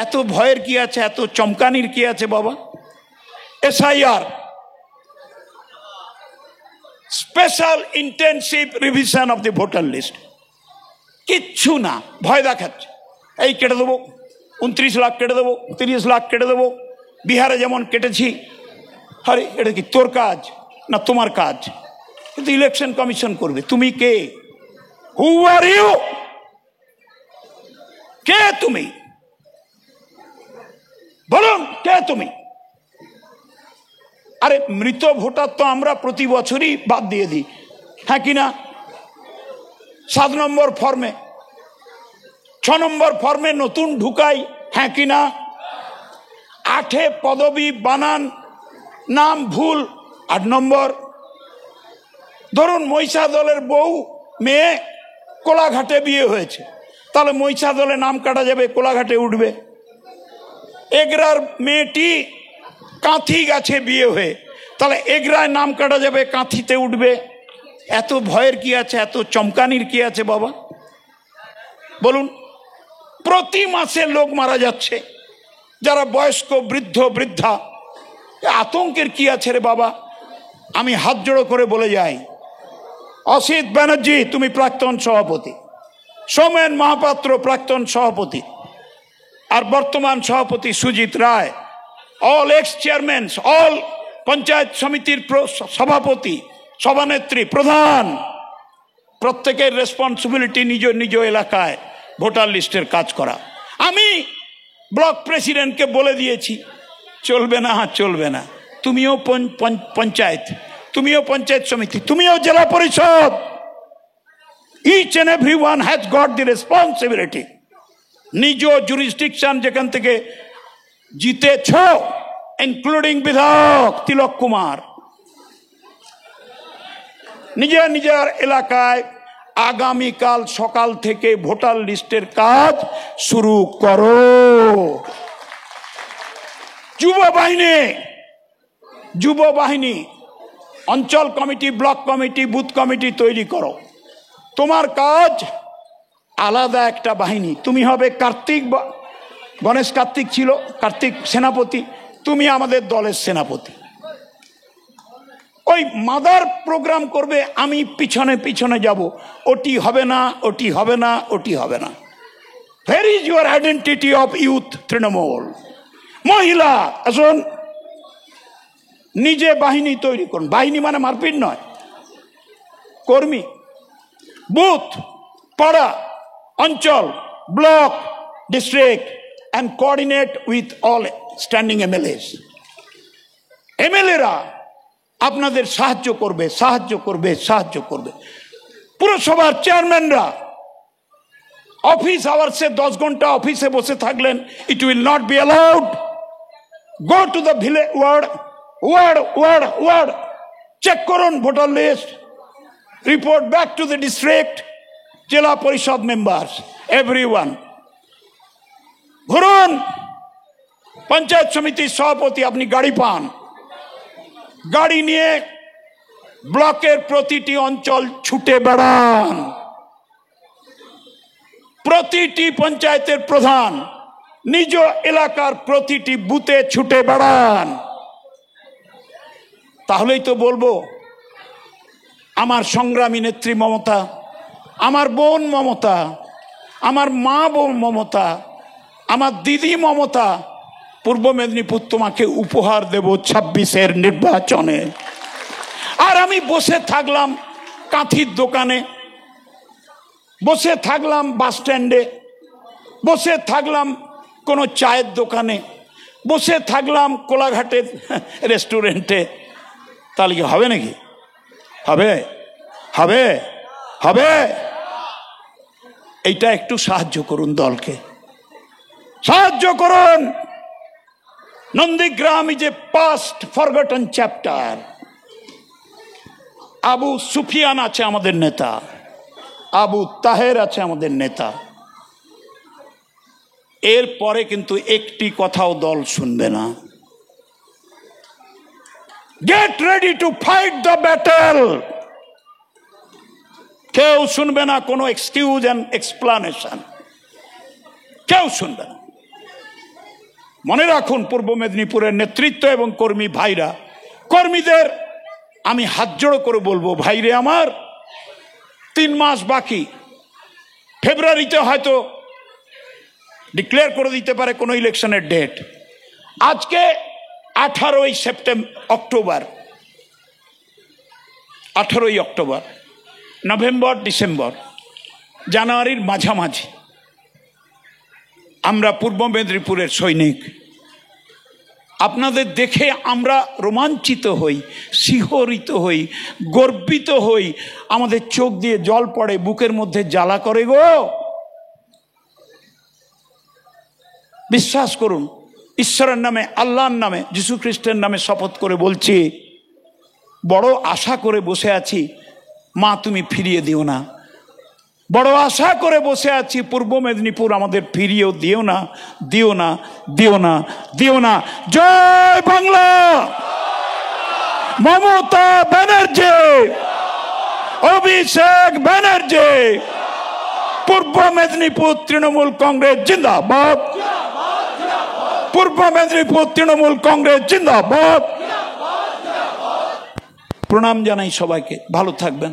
এত ভয়ের কি আছে, এত চমকানির কি আছে বাবা? SIR, special intensive revision of the voter list, কিচ্ছু না, ভয় দেখাচ্ছে। এই কেটে দেবো, 29 লাখ কেটে দেবো, 30 লাখ কেটে দেবো, বিহারে যেমন কেটেছি। আরে এটা কি তোর কাজ না তোমার কাজ? কিন্তু ইলেকশন কমিশন করবে। তুমি কে? হু আর ইউ? কে তুমি? বলুন কে তুমি? আরে মৃত ভোটার তো আমরা প্রতি বছরই বাদ দিয়ে দিই, হ্যাঁ কিনা? 7 নম্বর ফর্মে, 6 নম্বর ফর্মে নতুন ঢুকাই, হ্যাঁ কিনা? 8 পদবী বানান, নাম ভুল, 8 নম্বর। ধরুন মহিষা দলের বউ মেয়ে কোলাঘাটে বিয়ে হয়েছে, তাহলে মহিষা দলে নাম কাটা যাবে, কোলাঘাটে উঠবে। এগরার মেয়েটি কাঁথি গাছে বিয়ে হয়ে, তাহলে এগরায় নাম কাটা যাবে, কাঁথিতে উঠবে। এত ভয়ের কি আছে, এত চমকানির কি আছে বাবা? বলুন। প্রতি মাসে লোক মারা যাচ্ছে, যারা বয়স্ক, বৃদ্ধ, বৃদ্ধা। আতঙ্কের কি আছে রে বাবা? আমি হাত জোড়ো করে বলে যাই, অসিত ব্যানার্জি তুমি প্রাক্তন সভাপতি, সৌমেন মহাপাত্র প্রাক্তন সভাপতি, আর বর্তমান সভাপতি Sujit Roy, all ex chairman, all panchayat সমিতির সভাপতি, সভানেত্রী, প্রধান, প্রত্যেকের রেসপন্সিবিলিটি নিজ নিজ এলাকায় ভোটার লিস্টের কাজ করা। আমি ব্লক প্রেসিডেন্টকে বলে দিয়েছি, চলবে না, চলবে না। তুমিও পঞ্চায়েত, তুমিও পঞ্চায়েত সমিতি, তুমিও জেলা পরিষদ। Each and every one has got the responsibility. নিজ জুরিসডিকশন যেখান থেকে জিতেছ, ইনক্লুডিং বিধায়ক তিলক কুমার, নিজের নিজের এলাকায় আগামীকাল সকাল থেকে ভোটার লিস্টের কাজ শুরু করো। যুব বাহিনী, অঞ্চল committee, block committee, booth committee তৈরি করো। তোমার কাজ আলাদা একটা বাহিনী। তুমি হবে কার্তিক, গণেশ কার্তিক ছিল, কার্তিক সেনাপতি, তুমি আমাদের দলের সেনাপতি। ওই মাদার প্রোগ্রাম করবে, আমি পিছনে পিছনে যাব, ওটি হবে না, ওটি হবে না, ওটি হবে না। Where is your identity of youth Trinamool? মহিলা আসুন, নিজে বাহিনী তৈরি করুন। বাহিনী মানে মারপিট নয়, কর্মী। বুথ, পাড়া, অঞ্চল, block, district, and coordinate with all standing MLAs. MLA-রা আপনাদের সাহায্য করবে, সাহায্য করবে, সাহায্য করবে। পুরসভার চেয়ারম্যানরা অফিস আওয়ার্সে 10 ঘন্টা অফিসে বসে থাকলেন, it will not be allowed. Go to the village, ward check করুন voter list, report back to the district, জেলা পরিষদ মেম্বার্স, এভরিওয়ান। ঘুরুন। পঞ্চায়েত সমিতির সভাপতি, আপনি গাড়ি পান, গাড়ি নিয়ে ব্লকের প্রতিটি অঞ্চল ছুটে বেড়ান। প্রতিটি পঞ্চায়েতের প্রধান নিজ এলাকার প্রতিটি বুথে ছুটে বেড়ান। তাহলেই তো বলবো আমার সংগ্রামী নেত্রী মমতা, আমার বোন মমতা, আমার মা বোন মমতা, আমার দিদি মমতা, পূর্ব মেদিনীপুর তোমাকে উপহার দেব 26-এর নির্বাচনে। আর আমি বসে থাকলাম কাঁথির দোকানে, বসে থাকলাম বাস স্ট্যান্ডে, বসে থাকলাম কোনো চায়ের দোকানে, বসে থাকলাম কোলাঘাটের রেস্টুরেন্টে, তাহলে কি হবে নাকি? হবে, হবে, হবে। এইটা একটু সাহায্য করুন, দলকে সাহায্য করুন। Nandigram is a past forgotten chapter. Abu Sufiyan আছে আমাদের নেতা, আবু তাহের আছে আমাদের নেতা। এর পরে কিন্তু একটি কথাও দল শুনবে না। Get ready to fight the battle. কেউ শুনবে না কোনো এক্সকিউজ এন্ড এক্সপ্লানেশন, কেউ শুনবে না। মনে রাখুন, পূর্ব মেদিনীপুরের নেতৃত্ব এবং কর্মী ভাইরা, কর্মীদের আমি হাত জোড়ো করে বলবো, ভাইরে আমার, 3 মাস বাকি। ফেব্রুয়ারিতে হয়তো ডিক্লেয়ার করে দিতে পারে কোনো ইলেকশনের ডেট। আজকে 18ই অক্টোবর, 18ই অক্টোবর, নভেম্বর, ডিসেম্বর, জানুয়ারির মাঝামাঝি আমরা পূর্ব মেদিনীপুরের সৈনিক, আপনাদের দেখে আমরা রোমাঞ্চিত হই, শিহরিত হই, গর্বিত হই, আমাদের চোখ দিয়ে জল পড়ে, বুকের মধ্যে জ্বালা করে গো। বিশ্বাস করুন, ঈশ্বরের নামে, আল্লাহর নামে, যীশু খ্রিস্টের নামে শপথ করে বলছি, বড় আশা করে বসে আছি, মা তুমি ফিরিয়ে দিও না। বড় আশা করে বসে আছি, পূর্ব মেদিনীপুর আমাদের ফিরিয়েও দিও না, দিও না, দিও না, দিও না। জয় বাংলা, মমতা ব্যানার্জি, অভিষেক ব্যানার্জি, পূর্ব মেদিনীপুর তৃণমূল কংগ্রেস জিন্দাবাদ, পূর্ব মেদিনীপুর তৃণমূল কংগ্রেস জিন্দাবাদ। প্রণাম জানাই সবাইকে, ভালো থাকবেন।